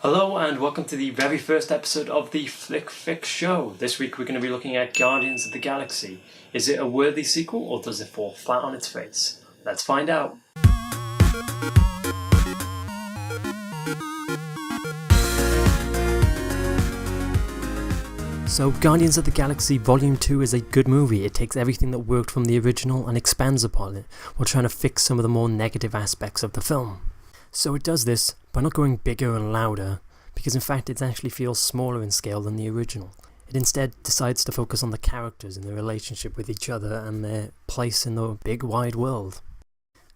Hello and welcome to the very first episode of the Flick Fix Show. This week we're going to be looking at Guardians of the Galaxy. Is it a worthy sequel or does it fall flat on its face? Let's find out. So Guardians of the Galaxy Volume 2 is a good movie. It takes everything that worked from the original and expands upon it, while trying to fix some of the more negative aspects of the film. So it does this by not going bigger and louder, because in fact it actually feels smaller in scale than the original. It instead decides to focus on the characters and their relationship with each other and their place in the big wide world.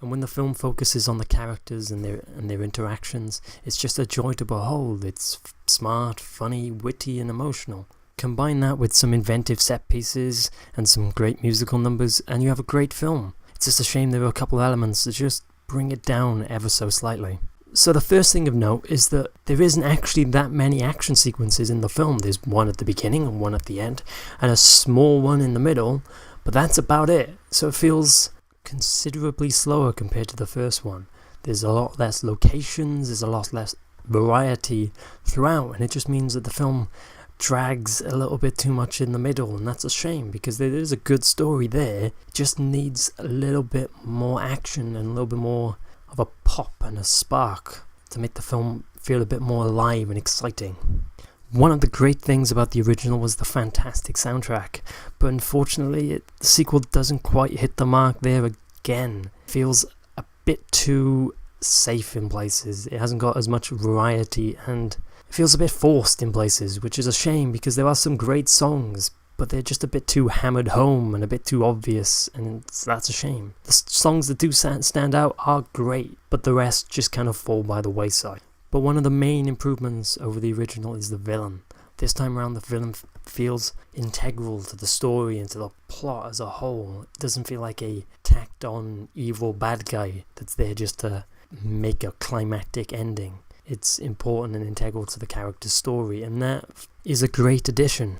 And when the film focuses on the characters and their interactions, it's just a joy to behold. It's smart, funny, witty and emotional. Combine that with some inventive set pieces and some great musical numbers and you have a great film. It's just a shame there are a couple of elements that just bring it down ever so slightly. So the first thing of note is that there isn't actually that many action sequences in the film. There's one at the beginning and one at the end, and a small one in the middle, but that's about it. So it feels considerably slower compared to the first one. There's a lot less locations, there's a lot less variety throughout, and it just means that the film drags a little bit too much in the middle, and that's a shame because there is a good story there. It just needs a little bit more action and a little bit more of a pop and a spark to make the film feel a bit more alive and exciting. One of the great things about the original was the fantastic soundtrack, but unfortunately the sequel doesn't quite hit the mark there again. It feels a bit too safe in places. It hasn't got as much variety and it feels a bit forced in places, which is a shame because there are some great songs, but they're just a bit too hammered home and a bit too obvious, and that's a shame. The songs that do stand out are great, but the rest just kind of fall by the wayside. But one of the main improvements over the original is the villain. This time around the villain feels integral to the story and to the plot as a whole. It doesn't feel like a tacked on evil bad guy that's there just to make a climactic ending. It's important and integral to the character's story, and that is a great addition.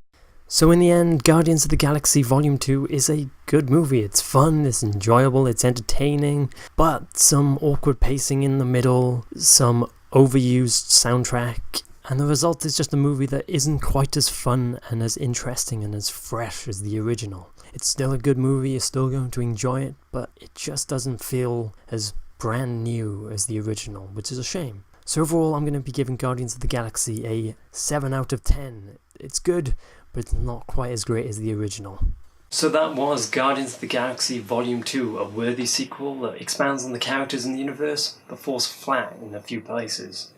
So in the end, Guardians of the Galaxy Volume 2 is a good movie. It's fun, it's enjoyable, it's entertaining, but some awkward pacing in the middle, some overused soundtrack, and the result is just a movie that isn't quite as fun and as interesting and as fresh as the original. It's still a good movie, you're still going to enjoy it, but it just doesn't feel as brand new as the original, which is a shame. So overall, I'm going to be giving Guardians of the Galaxy a 7 out of 10. It's good, but it's not quite as great as the original. So that was Guardians of the Galaxy Volume 2, a worthy sequel that expands on the characters in the universe, but falls flat in a few places.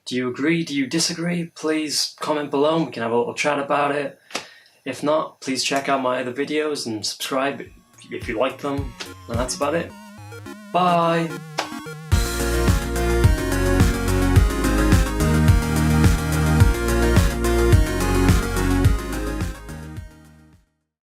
Do you agree? Do you disagree? Please comment below and we can have a little chat about it. If not, please check out my other videos and subscribe if you like them. And that's about it. Bye!